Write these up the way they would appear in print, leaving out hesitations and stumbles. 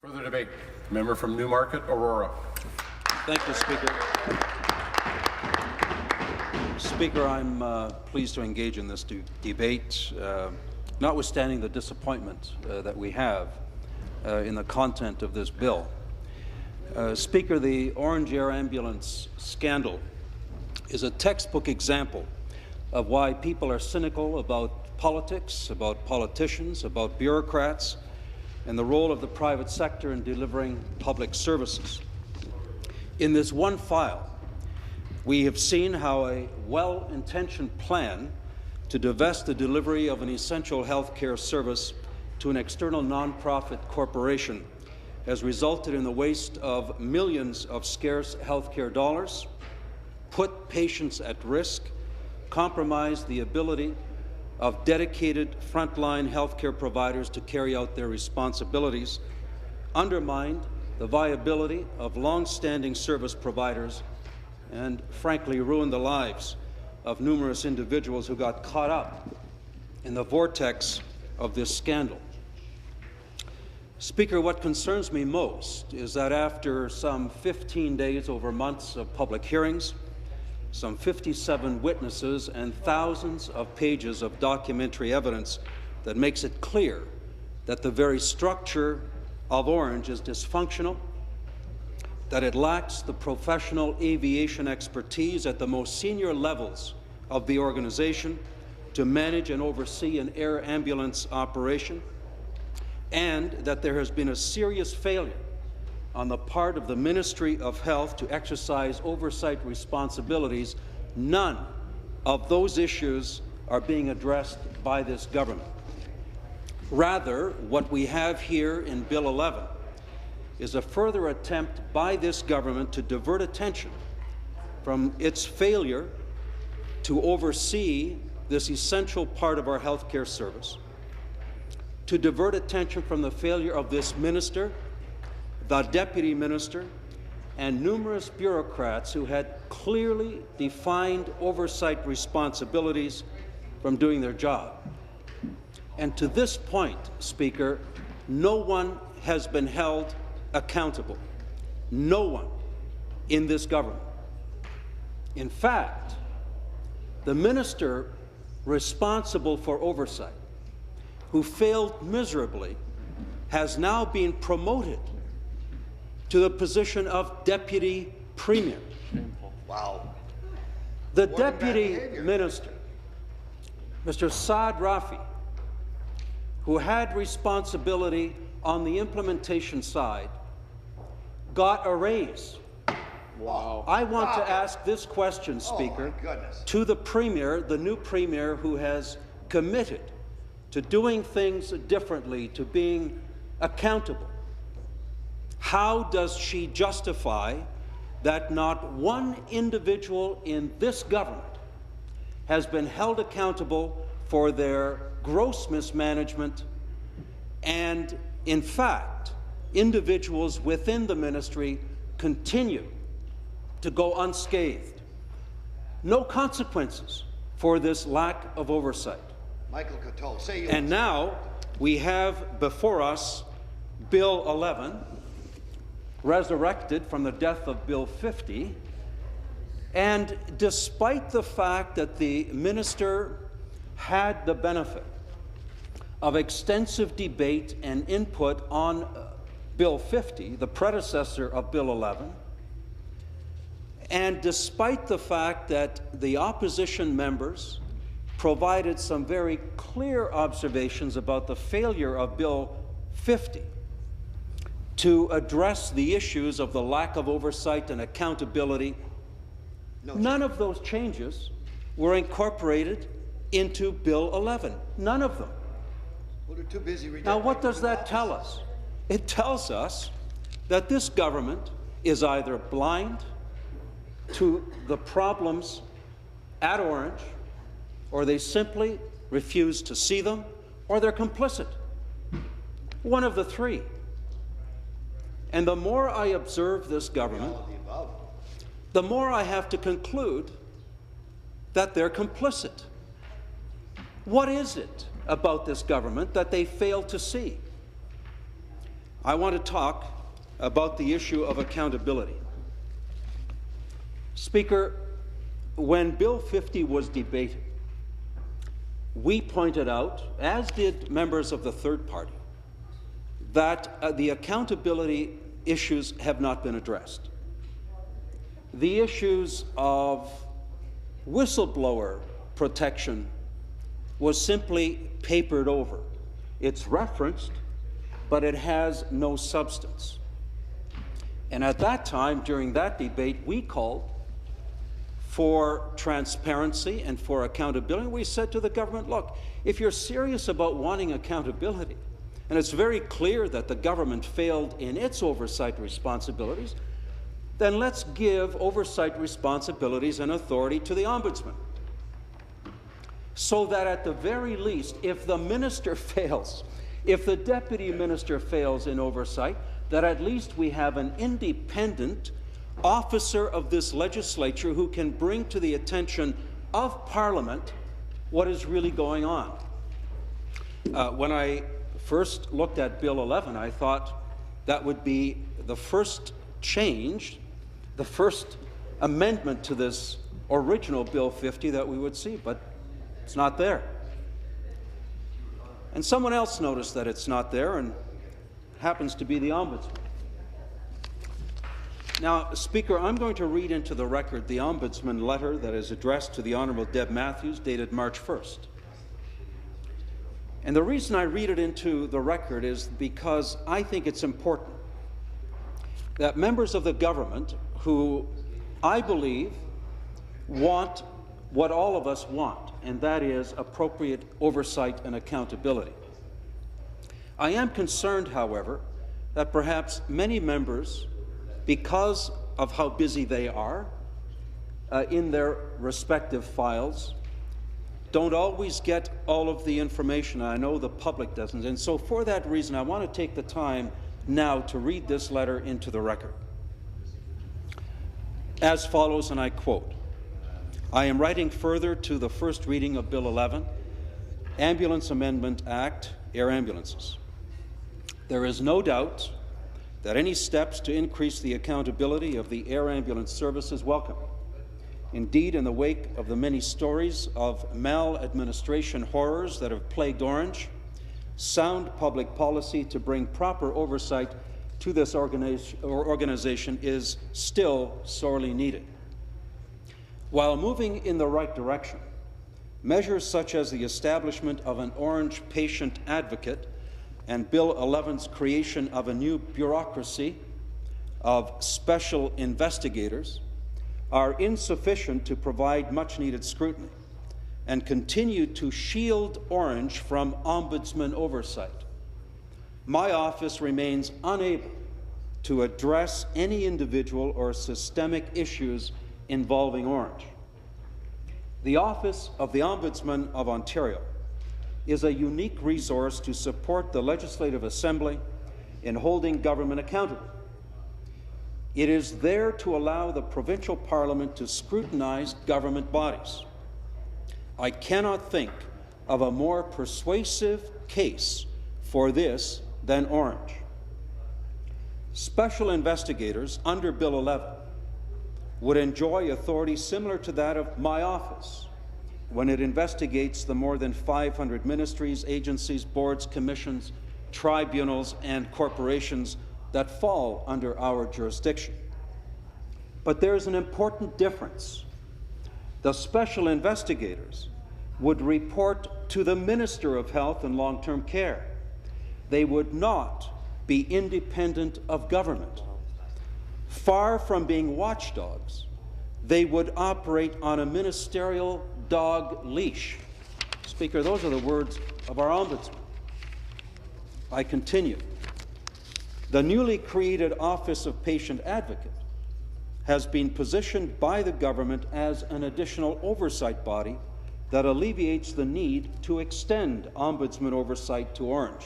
Further debate. Member from Newmarket-Aurora. Thank you, Speaker. Speaker, I'm pleased to engage in this debate, notwithstanding the disappointment that we have in the content of this bill. Speaker, the Orange Air Ambulance scandal is a textbook example of why people are cynical about politics, about politicians, about bureaucrats, and the role of the private sector in delivering public services. In this one file, we have seen how a well-intentioned plan to divest the delivery of an essential health care service to an external nonprofit corporation has resulted in the waste of millions of scarce health care dollars, put patients at risk, compromised the ability of dedicated frontline health care providers to carry out their responsibilities, undermined the viability of long-standing service providers, and frankly ruined the lives of numerous individuals who got caught up in the vortex of this scandal. Speaker, what concerns me most is that after some 15 days over months of public hearings, some 57 witnesses and thousands of pages of documentary evidence that makes it clear that the very structure of Ornge is dysfunctional, that it lacks the professional aviation expertise at the most senior levels of the organization to manage and oversee an air ambulance operation, and that there has been a serious failure on the part of the Ministry of Health to exercise oversight responsibilities. None of those issues are being addressed by this government. Rather, what we have here in Bill 11 is a further attempt by this government to divert attention from its failure to oversee this essential part of our health care service, to divert attention from the failure of this minister, the deputy minister, and numerous bureaucrats who had clearly defined oversight responsibilities from doing their job. And to this point, Speaker, no one has been held accountable. No one in this government. In fact, the minister responsible for oversight, who failed miserably, has now been promoted to the position of Deputy Premier. Wow. The Deputy Minister, Mr. Saad Rafi, who had responsibility on the implementation side, got a raise. Wow. I want to ask this question, Speaker, to the Premier, the new Premier who has committed to doing things differently, to being accountable. How does she justify that not one individual in this government has been held accountable for their gross mismanagement, and, in fact, individuals within the ministry continue to go unscathed? No consequences for this lack of oversight. Michael Coteau, say yours. And now we have before us Bill 11, resurrected from the death of Bill 50, and despite the fact that the minister had the benefit of extensive debate and input on Bill 50, the predecessor of Bill 11, and despite the fact that the opposition members provided some very clear observations about the failure of Bill 50 to address the issues of the lack of oversight and accountability, none of those changes were incorporated into Bill 11. None of them. Well, they're too busy. Now, what does that tell us? It tells us that this government is either blind to the problems at Ornge, or they simply refuse to see them, or they're complicit. One of the three. And the more I observe this government, the more I have to conclude that they're complicit. What is it about this government that they fail to see? I want to talk about the issue of accountability. Speaker, when Bill 50 was debated, we pointed out, as did members of the third party, that the accountability issues have not been addressed. The issues of whistleblower protection was simply papered over. It's referenced, but it has no substance. And at that time, during that debate, we called for transparency and for accountability. We said to the government, look, if you're serious about wanting accountability, and it's very clear that the government failed in its oversight responsibilities, then let's give oversight responsibilities and authority to the Ombudsman. So that at the very least, if the minister fails, if the deputy minister fails in oversight, that at least we have an independent officer of this legislature who can bring to the attention of Parliament what is really going on. When I first looked at Bill 11, I thought that would be the first change, the first amendment to this original Bill 50 that we would see, but it's not there. And someone else noticed that it's not there, and happens to be the Ombudsman. Now, Speaker, I'm going to read into the record the Ombudsman letter that is addressed to the Honourable Deb Matthews, dated March 1st. And the reason I read it into the record is because I think it's important that members of the government who, I believe, want what all of us want, and that is appropriate oversight and accountability. I am concerned, however, that perhaps many members, because of how busy they are in their respective files, don't always get all of the information. I know the public doesn't. And so for that reason, I want to take the time now to read this letter into the record. As follows, and I quote, I am writing further to the first reading of Bill 11, Ambulance Amendment Act, Air Ambulances. There is no doubt that any steps to increase the accountability of the air ambulance service is welcome. Indeed, in the wake of the many stories of maladministration horrors that have plagued Orange, sound public policy to bring proper oversight to this organization is still sorely needed. While moving in the right direction, measures such as the establishment of an Orange patient advocate and Bill 11's creation of a new bureaucracy of special investigators are insufficient to provide much-needed scrutiny and continue to shield Orange from Ombudsman oversight. My office remains unable to address any individual or systemic issues involving Orange. The Office of the Ombudsman of Ontario is a unique resource to support the Legislative Assembly in holding government accountable. It is there to allow the provincial parliament to scrutinize government bodies. I cannot think of a more persuasive case for this than Orange. Special investigators under Bill 11 would enjoy authority similar to that of my office when it investigates the more than 500 ministries, agencies, boards, commissions, tribunals, and corporations that fall under our jurisdiction. But there is an important difference. The special investigators would report to the Minister of Health and Long-Term Care. They would not be independent of government. Far from being watchdogs, they would operate on a ministerial dog leash. Speaker, those are the words of our Ombudsman. I continue. The newly created Office of Patient Advocate has been positioned by the government as an additional oversight body that alleviates the need to extend Ombudsman oversight to Orange.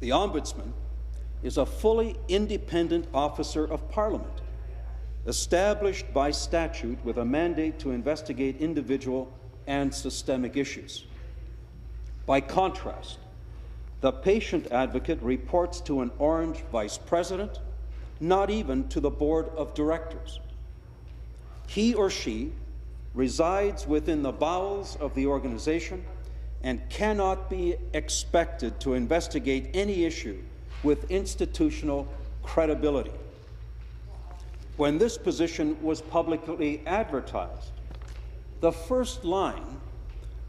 The Ombudsman is a fully independent officer of Parliament, established by statute with a mandate to investigate individual and systemic issues. By contrast, the patient advocate reports to an Ornge vice president, not even to the board of directors. He or she resides within the bowels of the organization and cannot be expected to investigate any issue with institutional credibility. When this position was publicly advertised, the first line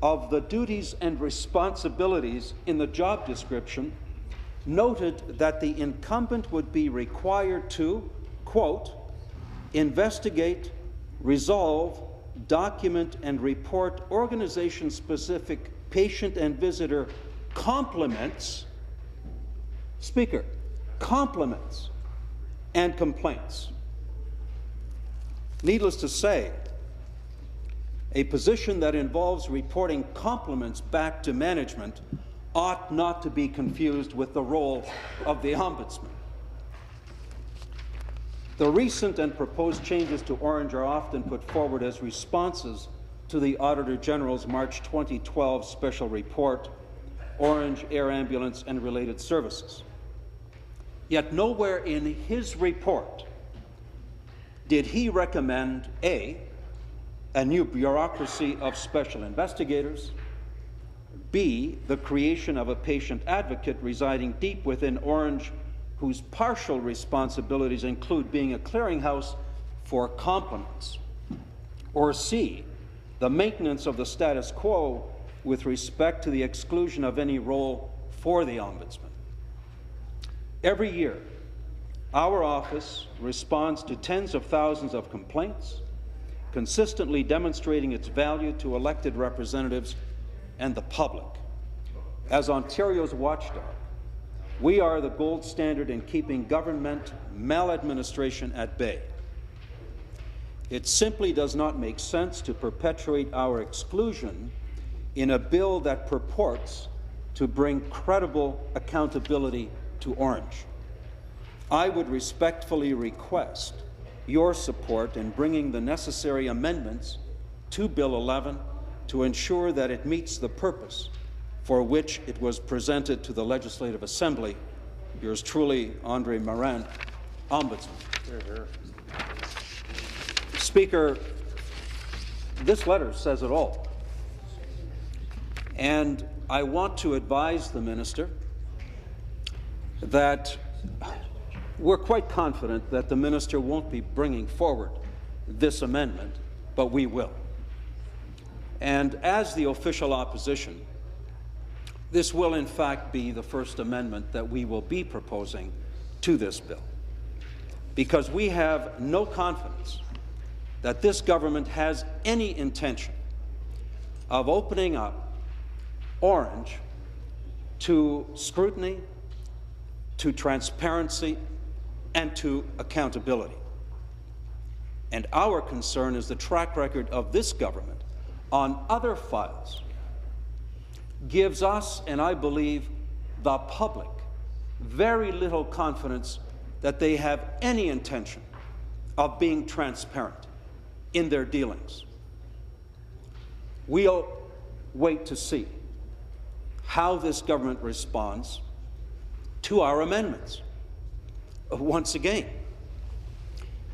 of the duties and responsibilities in the job description noted that the incumbent would be required to, quote, investigate, resolve, document, and report organization-specific patient and visitor compliments, Speaker, compliments and complaints. Needless to say, a position that involves reporting compliments back to management ought not to be confused with the role of the Ombudsman. The recent and proposed changes to Ornge are often put forward as responses to the Auditor General's March 2012 special report, Ornge, Air Ambulance and Related Services. Yet nowhere in his report did he recommend A, a new bureaucracy of special investigators, B, the creation of a patient advocate residing deep within Ornge, whose partial responsibilities include being a clearinghouse for compliments, or C, the maintenance of the status quo with respect to the exclusion of any role for the Ombudsman. Every year, our office responds to tens of thousands of complaints, consistently demonstrating its value to elected representatives and the public. As Ontario's watchdog, we are the gold standard in keeping government maladministration at bay. It simply does not make sense to perpetuate our exclusion in a bill that purports to bring credible accountability to Ornge. I would respectfully request your support in bringing the necessary amendments to Bill 11 to ensure that it meets the purpose for which it was presented to the Legislative Assembly. Yours truly, Andre Morin, Ombudsman. Here, here. Speaker, this letter says it all. And I want to advise the Minister that we're quite confident that the Minister won't be bringing forward this amendment, but we will. And as the official opposition, this will in fact be the first amendment that we will be proposing to this bill, because we have no confidence that this government has any intention of opening up Ornge to scrutiny, to transparency, and to accountability. And our concern is the track record of this government on other files gives us, and I believe the public, very little confidence that they have any intention of being transparent in their dealings. We'll wait to see how this government responds to our amendments. Once again,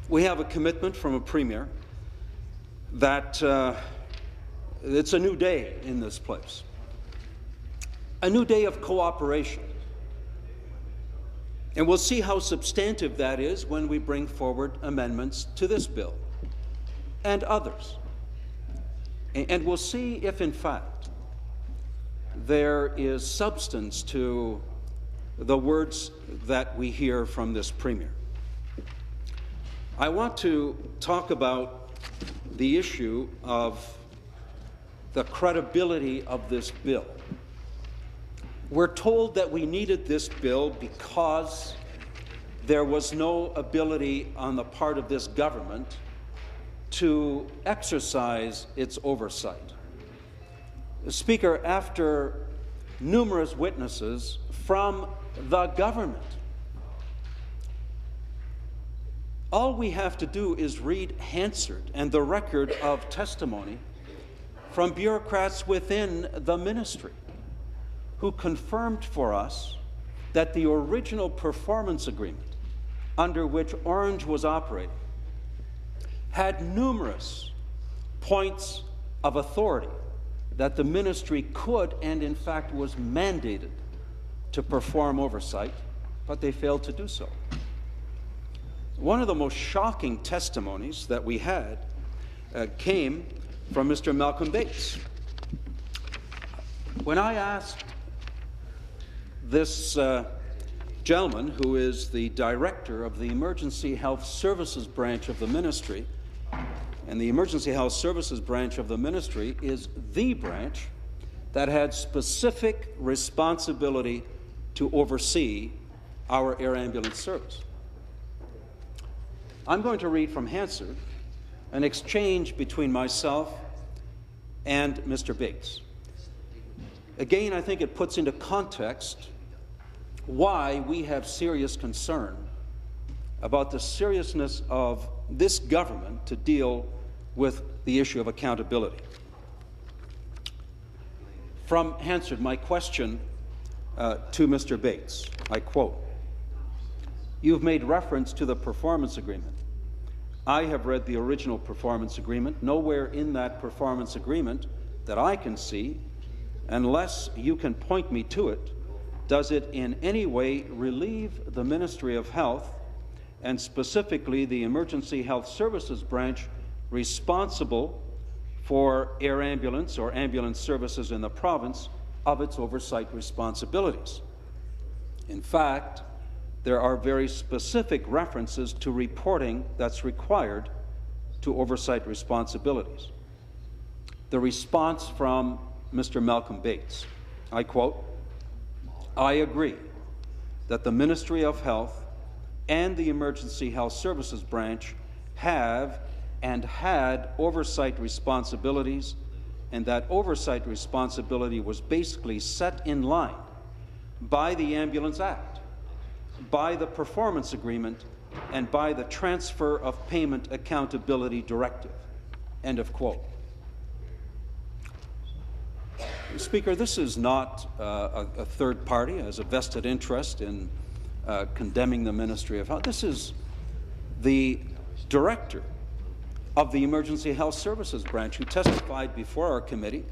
we have a commitment from a Premier that it's a new day in this place, a new day of cooperation. And we'll see how substantive that is when we bring forward amendments to this bill and others. And we'll see if, in fact, there is substance to the words that we hear from this Premier. I want to talk about the issue of the credibility of this bill. We're told that we needed this bill because there was no ability on the part of this government to exercise its oversight. Speaker, after numerous witnesses from the government, all we have to do is read Hansard and the record of testimony from bureaucrats within the ministry who confirmed for us that the original performance agreement under which Ornge was operating had numerous points of authority that the ministry could and in fact was mandated to perform oversight, but they failed to do so. One of the most shocking testimonies that we had came from Mr. Malcolm Bates. When I asked this gentleman, who is the director of the Emergency Health Services branch of the ministry, and the Emergency Health Services branch of the ministry is the branch that had specific responsibility to oversee our air ambulance service. I'm going to read from Hansard an exchange between myself and Mr. Bates. Again, I think it puts into context why we have serious concern about the seriousness of this government to deal with the issue of accountability. From Hansard, my question to Mr. Bates, I quote, "You've made reference to the performance agreement. I have read the original performance agreement. Nowhere in that performance agreement that I can see, unless you can point me to it, does it in any way relieve the Ministry of Health, and specifically the Emergency Health Services branch responsible for air ambulance or ambulance services in the province, of its oversight responsibilities. In fact, there are very specific references to reporting that's required to oversight responsibilities." The response from Mr. Malcolm Bates, I quote, "I agree that the Ministry of Health and the Emergency Health Services branch have and had oversight responsibilities, and that oversight responsibility was basically set in line by the Ambulance Act, by the Performance Agreement, and by the Transfer of Payment Accountability Directive." End of quote. Speaker, this is not a third party as a vested interest in condemning the Ministry of Health. This is the director of the Emergency Health Services branch who testified before our committee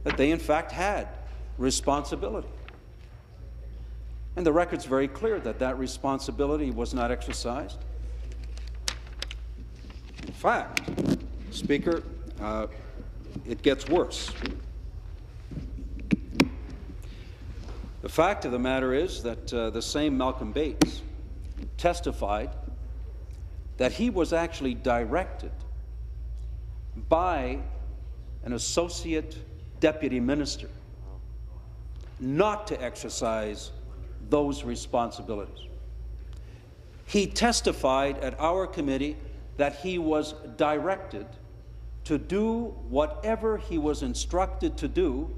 that they in fact had responsibility. And the record's very clear that that responsibility was not exercised. In fact, Speaker, it gets worse. The fact of the matter is that the same Malcolm Bates testified that he was actually directed by an associate deputy minister not to exercise those responsibilities. He testified at our committee that he was directed to do whatever he was instructed to do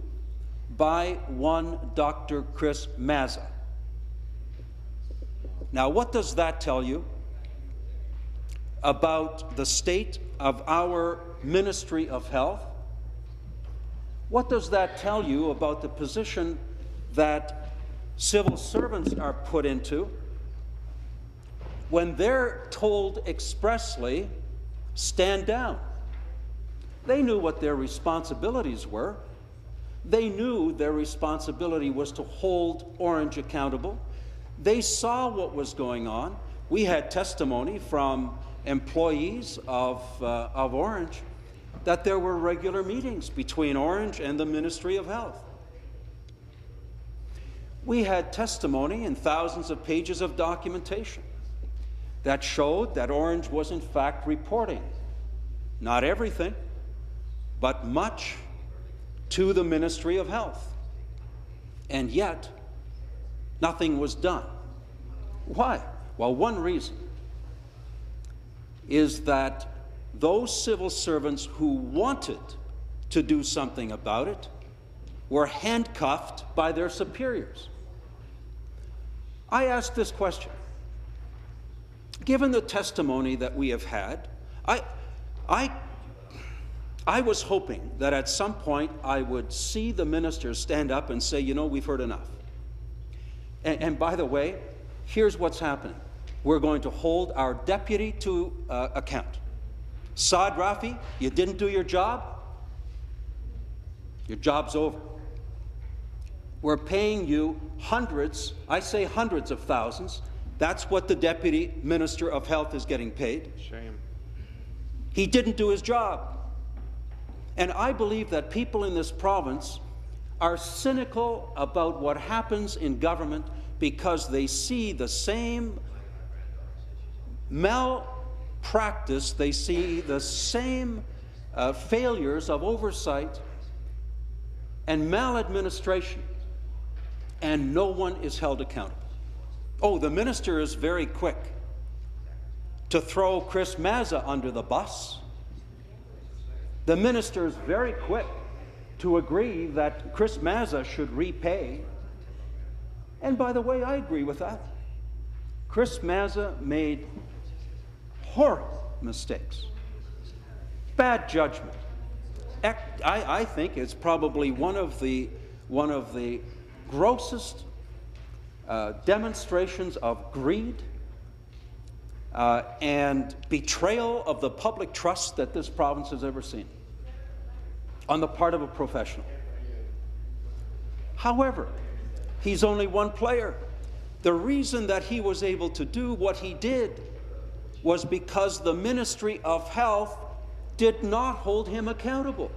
by one Dr. klees+Mazza. Now, what does that tell you about the state of our Ministry of Health? What does that tell you about the position that civil servants are put into when they're told expressly, stand down? They knew what their responsibilities were. They knew their responsibility was to hold Ornge accountable. They saw what was going on. We had testimony from employees of Ornge that there were regular meetings between Ornge and the Ministry of Health. We had testimony and thousands of pages of documentation that showed that Ornge was in fact reporting, not everything, but much, to the Ministry of Health. And yet, nothing was done. Why? Well, one reason is that those civil servants who wanted to do something about it were handcuffed by their superiors. I ask this question. Given the testimony that we have had, I was hoping that at some point I would see the minister stand up and say, you know, we've heard enough. And by the way, here's what's happening. We're going to hold our deputy to account. Saad Rafi, you didn't do your job. Your job's over. We're paying you hundreds, I say hundreds of thousands. That's what the Deputy Minister of Health is getting paid. Shame. He didn't do his job. And I believe that people in this province are cynical about what happens in government because they see the same malpractice, they see the same failures of oversight and maladministration, and no one is held accountable. Oh, the minister is very quick to throw Klees+Mazza under the bus. The minister is very quick to agree that Klees+Mazza should repay. And by the way, I agree with that. Klees+Mazza made horrible mistakes, bad judgment. I think it's probably one of the grossest demonstrations of greed and betrayal of the public trust that this province has ever seen on the part of a professional. However, he's only one player. The reason that he was able to do what he did was because the Ministry of Health did not hold him accountable.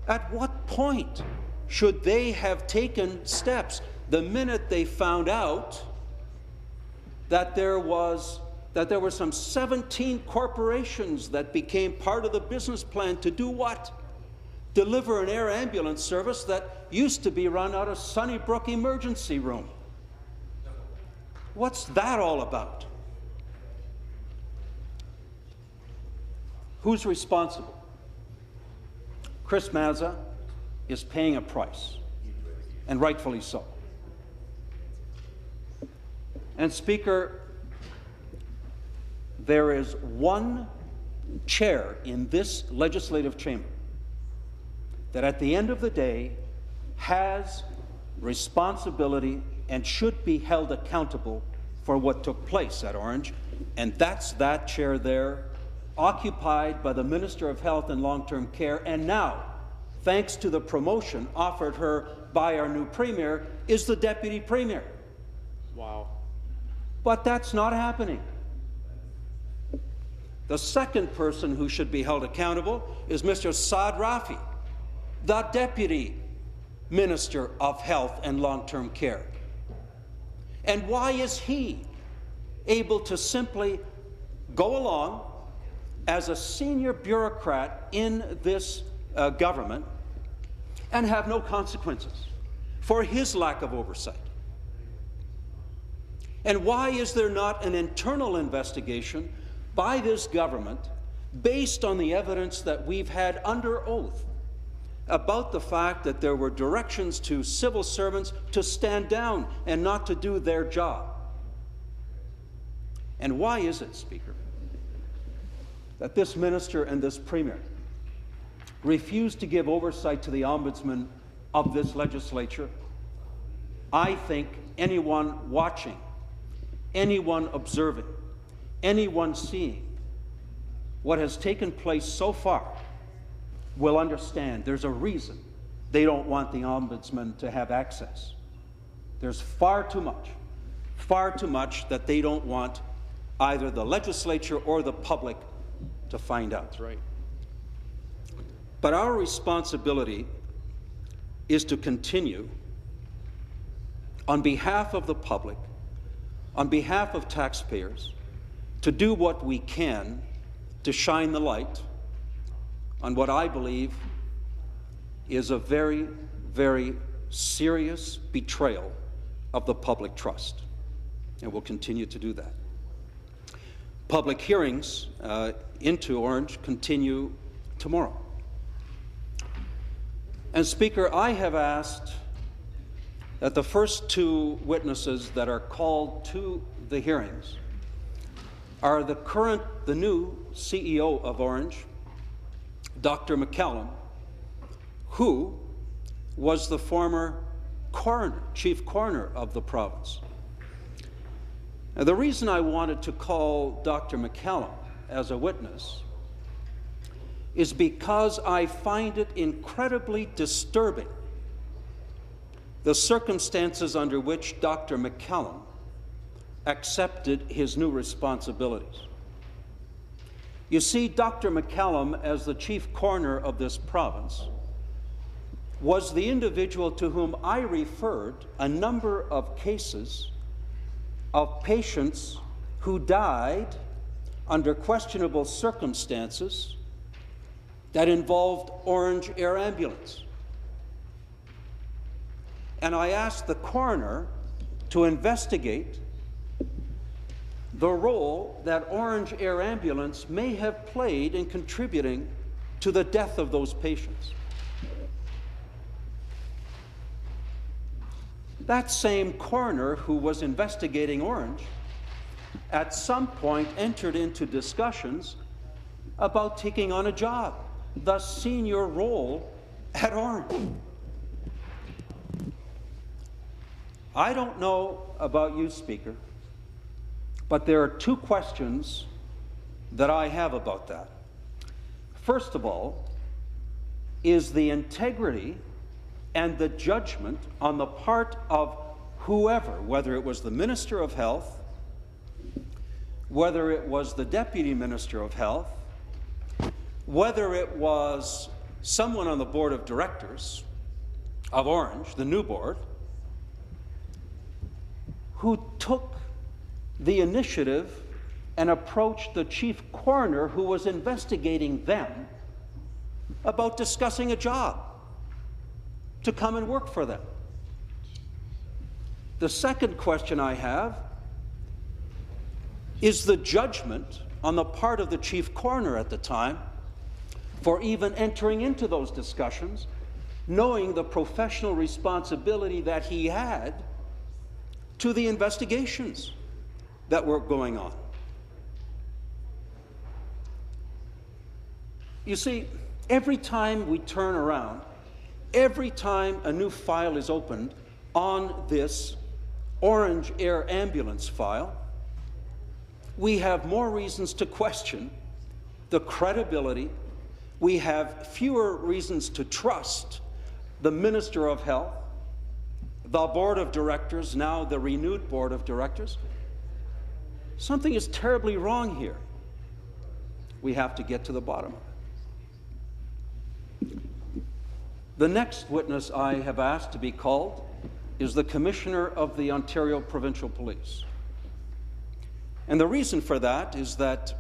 At what point should they have taken steps? The minute they found out that there were some 17 corporations that became part of the business plan to do what? Deliver an air ambulance service that used to be run out of Sunnybrook Emergency Room. What's that all about? Who's responsible? Klees+Mazza is paying a price, and rightfully so. And Speaker, there is one chair in this legislative chamber that at the end of the day has responsibility and should be held accountable for what took place at Ornge, and that's that chair there, occupied by the Minister of Health and Long-Term Care, and now, thanks to the promotion offered her by our new Premier, is the Deputy Premier. Wow. But that's not happening. The second person who should be held accountable is Mr. Saad Rafi, the Deputy Minister of Health and Long-Term Care. And why is he able to simply go along as a senior bureaucrat in this government and have no consequences for his lack of oversight? And why is there not an internal investigation by this government based on the evidence that we've had under oath about the fact that there were directions to civil servants to stand down and not to do their job? And why is it, Speaker, that this minister and this premier refuse to give oversight to the ombudsman of this legislature? I think anyone watching, anyone observing, anyone seeing what has taken place so far will understand there's a reason they don't want the ombudsman to have access. There's far too much that they don't want either the legislature or the public to find out. That's right. But our responsibility is to continue on behalf of the public, on behalf of taxpayers, to do what we can to shine the light on what I believe is a very, very serious betrayal of the public trust, and we'll continue to do that. Public hearings into Ornge continue tomorrow. And Speaker, I have asked that the first two witnesses that are called to the hearings are the new CEO of Ornge, Dr. McCallum, who was the former coroner, chief coroner of the province. Now, the reason I wanted to call Dr. McCallum as a witness is because I find it incredibly disturbing the circumstances under which Dr. McCallum accepted his new responsibilities. You see, Dr. McCallum, as the chief coroner of this province, was the individual to whom I referred a number of cases of patients who died under questionable circumstances that involved Orange Air Ambulance. And I asked the coroner to investigate the role that Orange Air Ambulance may have played in contributing to the death of those patients. That same coroner who was investigating Orange at some point entered into discussions about taking on a job, the senior role at Orange. I don't know about you, Speaker, but there are two questions that I have about that. First of all, is the integrity and the judgment on the part of whoever, whether it was the Minister of Health, whether it was the Deputy Minister of Health, whether it was someone on the board of directors of Orange, the new board, who took the initiative and approached the chief coroner who was investigating them about discussing a job to come and work for them. The second question I have is the judgment on the part of the chief coroner at the time for even entering into those discussions, knowing the professional responsibility that he had to the investigations that were going on. You see, every time we turn around, every time a new file is opened on this Orange Air Ambulance file, we have more reasons to question the credibility. We have fewer reasons to trust the Minister of Health, the Board of Directors, now the renewed Board of Directors. Something is terribly wrong here. We have to get to the bottom of it. The next witness I have asked to be called is the Commissioner of the Ontario Provincial Police. And the reason for that is that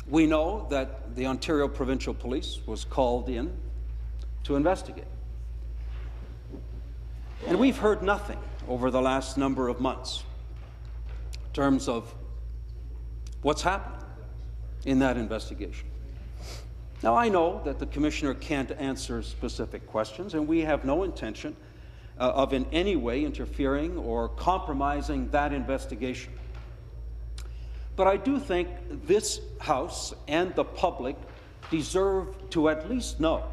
we know that the Ontario Provincial Police was called in to investigate. And we've heard nothing over the last number of months in terms of what's happening in that investigation. Now, I know that the Commissioner can't answer specific questions, and we have no intention of in any way interfering or compromising that investigation. But I do think this House and the public deserve to at least know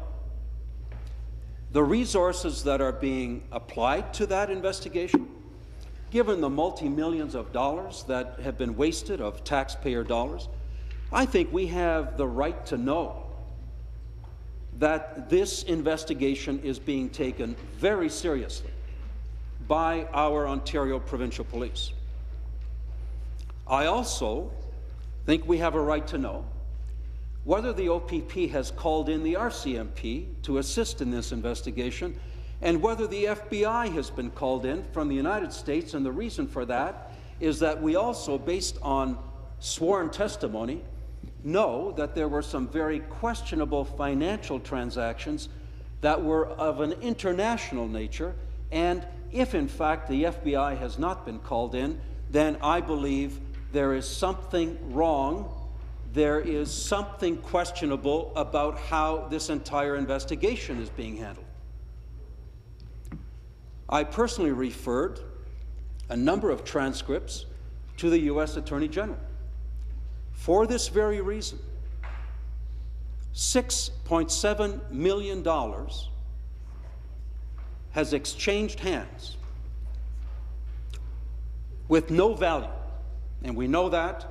the resources that are being applied to that investigation, given the multi-millions of dollars that have been wasted of taxpayer dollars. I think we have the right to know that this investigation is being taken very seriously by our Ontario Provincial Police. I also think we have a right to know whether the OPP has called in the RCMP to assist in this investigation, and whether the FBI has been called in from the United States. And the reason for that is that we also, based on sworn testimony, know that there were some very questionable financial transactions that were of an international nature, and if in fact the FBI has not been called in, then I believe there is something wrong. There is something questionable about how this entire investigation is being handled. I personally referred a number of transcripts to the U.S. Attorney General for this very reason. $6.7 million has exchanged hands with no value, and we know that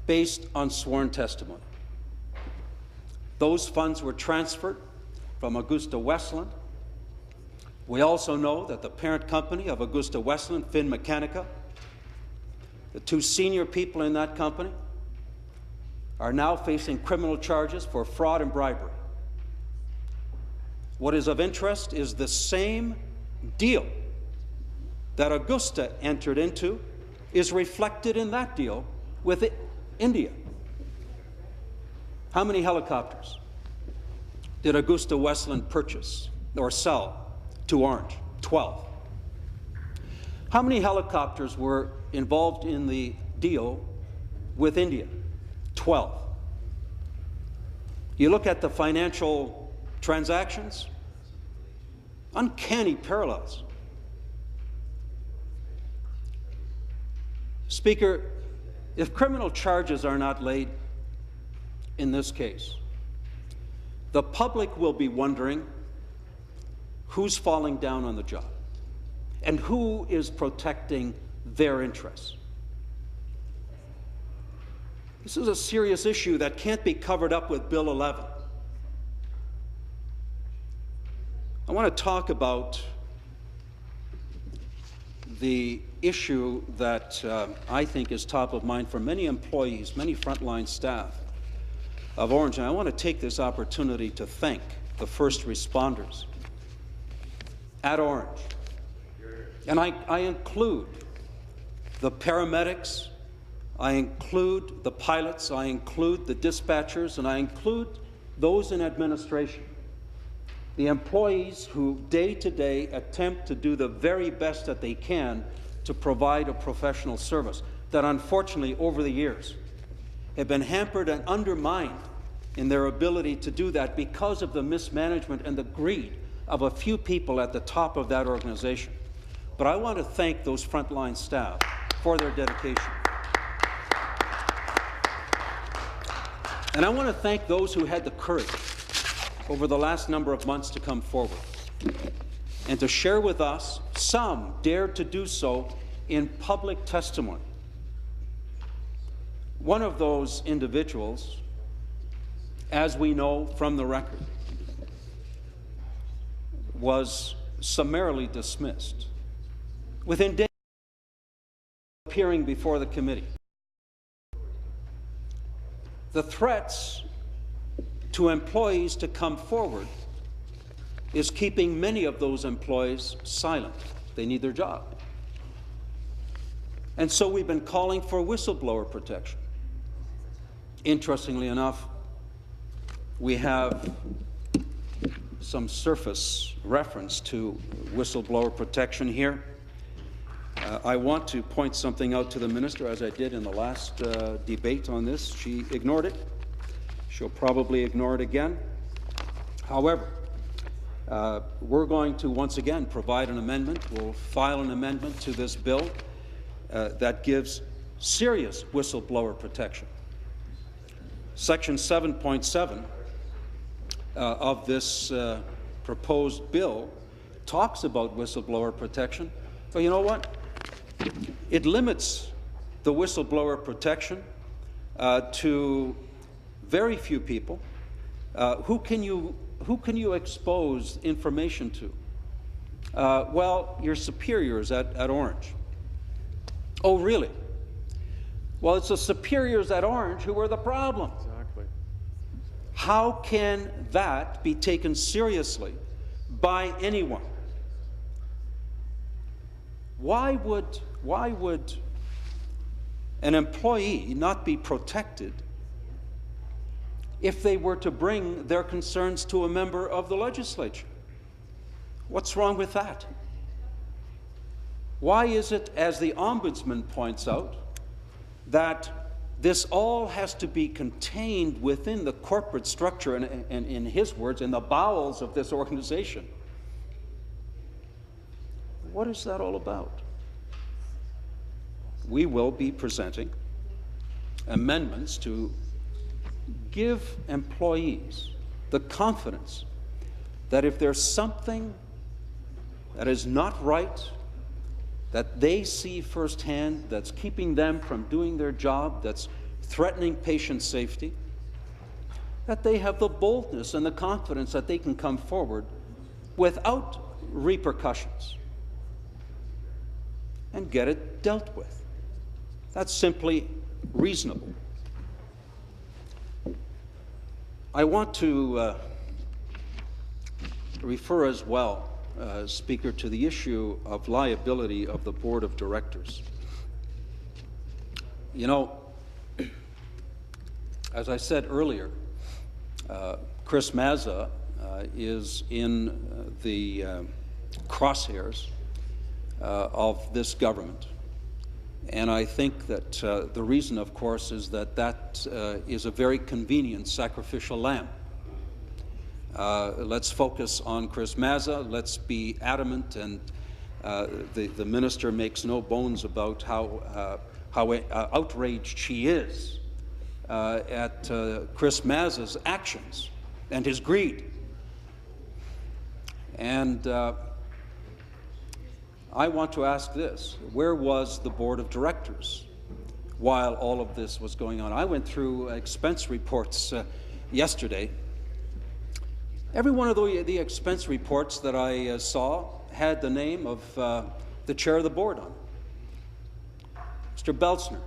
based on sworn testimony. Those funds were transferred from Augusta Westland. We also know that the parent company of Augusta Westland, Finn Mechanica, the two senior people in that company, are now facing criminal charges for fraud and bribery. What is of interest is the same deal that Augusta entered into is reflected in that deal with India. How many helicopters did Augusta Westland purchase or sell to Orange? 12. How many helicopters were involved in the deal with India? 12. You look at the financial transactions, uncanny parallels. Speaker, if criminal charges are not laid in this case, the public will be wondering who's falling down on the job and who is protecting their interests. This is a serious issue that can't be covered up with Bill 11. I want to talk about the issue that I think is top of mind for many employees, many frontline staff of Orange. And I want to take this opportunity to thank the first responders at Orange. And I include the paramedics, I include the pilots, I include the dispatchers, and I include those in administration, the employees who day to day attempt to do the very best that they can to provide a professional service that unfortunately over the years have been hampered and undermined in their ability to do that because of the mismanagement and the greed of a few people at the top of that organization. But I want to thank those frontline staff for their dedication. And I want to thank those who had the courage over the last number of months to come forward and to share with us. Some dared to do so in public testimony. One of those individuals, as we know from the record, was summarily dismissed within days of appearing before the committee. The threats to employees to come forward is keeping many of those employees silent. They need their job. And so we've been calling for whistleblower protection. Interestingly enough, we have some surface reference to whistleblower protection here. I want to point something out to the minister, as I did in the last debate on this. She ignored it. She'll probably ignore it again. However, we're going to once again provide an amendment. We'll file an amendment to this bill that gives serious whistleblower protection. Section 7.7 of this proposed bill talks about whistleblower protection, but you know what? It limits the whistleblower protection to very few people. Who can you expose information to? Well, your superiors at Orange. Oh, really? Well, it's the superiors at Orange who are the problem. Exactly. How can that be taken seriously by anyone? Why would an employee not be protected if they were to bring their concerns to a member of the legislature? What's wrong with that? Why is it, as the Ombudsman points out, that this all has to be contained within the corporate structure and in his words, in the bowels of this organization? What is that all about? We will be presenting amendments to give employees the confidence that if there's something that is not right, that they see firsthand, that's keeping them from doing their job, that's threatening patient safety, that they have the boldness and the confidence that they can come forward without repercussions and get it dealt with. That's simply reasonable. I want to refer as well, Speaker, to the issue of liability of the Board of Directors. You know, as I said earlier, Chris Mazza is in the crosshairs of this government. And I think that the reason, of course, is that that is a very convenient sacrificial lamb. Let's focus on Chris Mazza. Let's be adamant, and the minister makes no bones about how outraged she is at Chris Mazza's actions and his greed. And I want to ask this: where was the Board of Directors while all of this was going on? I went through expense reports yesterday. Every one of the expense reports that I saw had the name of the chair of the board on it. Mr. Beltzner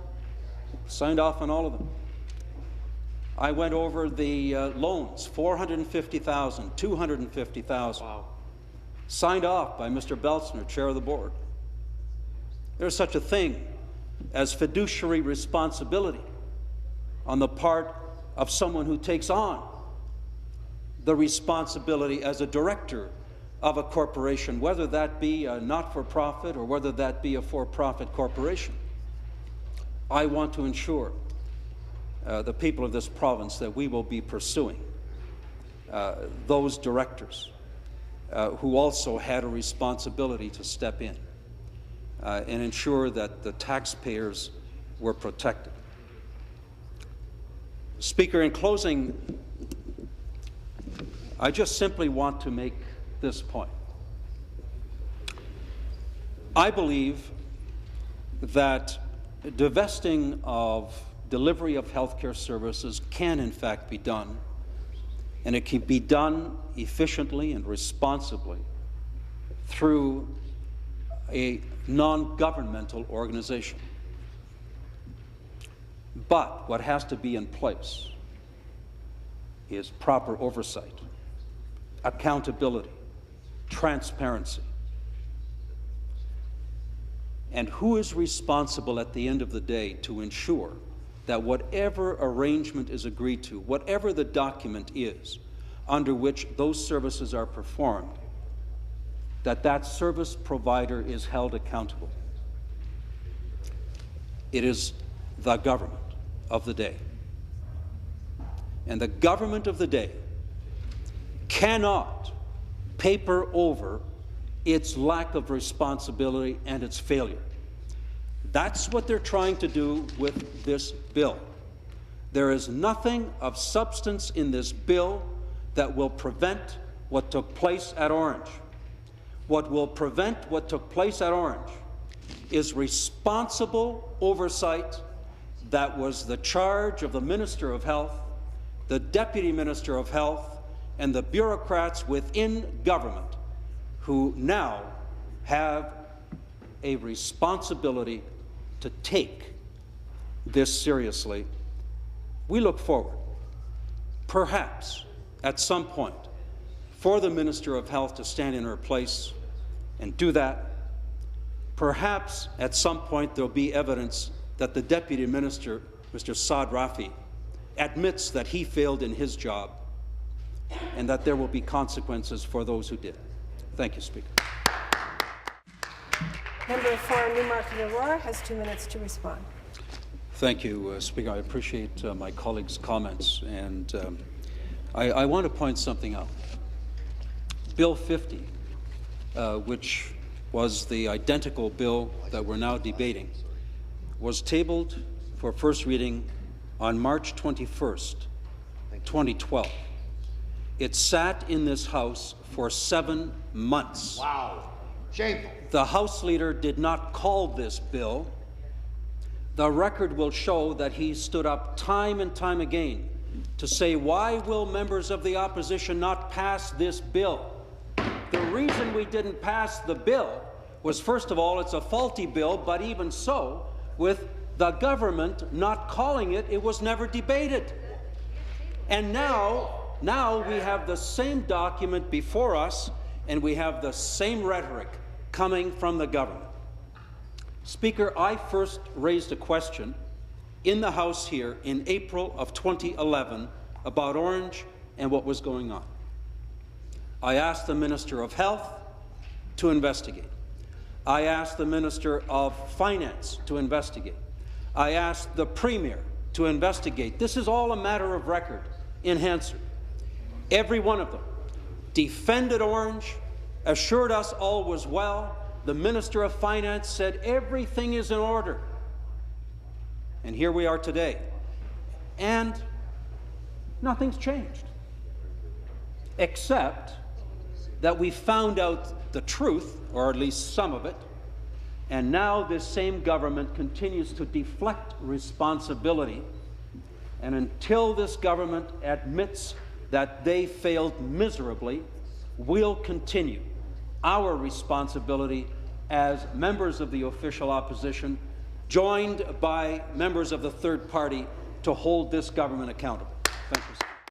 signed off on all of them. I went over the loans, $450,000, $250,000. Wow. Signed off by Mr. Beltzner, chair of the board. There's such a thing as fiduciary responsibility on the part of someone who takes on the responsibility as a director of a corporation, whether that be a not-for-profit or whether that be a for-profit corporation. I want to ensure the people of this province that we will be pursuing those directors who also had a responsibility to step in and ensure that the taxpayers were protected. Speaker, in closing, I just simply want to make this point. I believe that divesting of delivery of healthcare services can in fact be done, and it can be done efficiently and responsibly through a non-governmental organization. But what has to be in place is proper oversight, accountability, transparency. And who is responsible at the end of the day to ensure that whatever arrangement is agreed to, whatever the document is under which those services are performed, that that service provider is held accountable? It is the government of the day. And the government of the day cannot paper over its lack of responsibility and its failure. That's what they're trying to do with this bill. There is nothing of substance in this bill that will prevent what took place at Ornge. What will prevent what took place at Ornge is responsible oversight that was the charge of the Minister of Health, the Deputy Minister of Health, and the bureaucrats within government who now have a responsibility to take this seriously. We look forward, perhaps at some point, for the Minister of Health to stand in her place and do that. Perhaps at some point there'll be evidence that the Deputy Minister, Mr. Saad Rafi, admits that he failed in his job and that there will be consequences for those who did. Thank you, Speaker. Member for Newmarket-Aurora has 2 minutes to respond. Thank you, Speaker. I appreciate my colleagues' comments, and I want to point something out. Bill 50, which was the identical bill that we're now debating, was tabled for first reading on March 21st, 2012. It sat in this House for 7 months. Wow. Shameful. The House Leader did not call this bill. The record will show that he stood up time and time again to say, why will members of the opposition not pass this bill? The reason we didn't pass the bill was, first of all, it's a faulty bill, but even so, with the government not calling it, it was never debated. And now we have the same document before us, and we have the same rhetoric coming from the government. Speaker, I first raised a question in the House here in April of 2011 about Ornge and what was going on. I asked the Minister of Health to investigate. I asked the Minister of Finance to investigate. I asked the Premier to investigate. This is all a matter of record in Hansard. Every one of them defended Ornge, assured us all was well. The Minister of Finance said everything is in order. And here we are today. And nothing's changed, except that we found out the truth, or at least some of it, and now this same government continues to deflect responsibility. And until this government admits that they failed miserably, we'll continue our responsibility as members of the official opposition, joined by members of the third party, to hold this government accountable. Thank you, sir.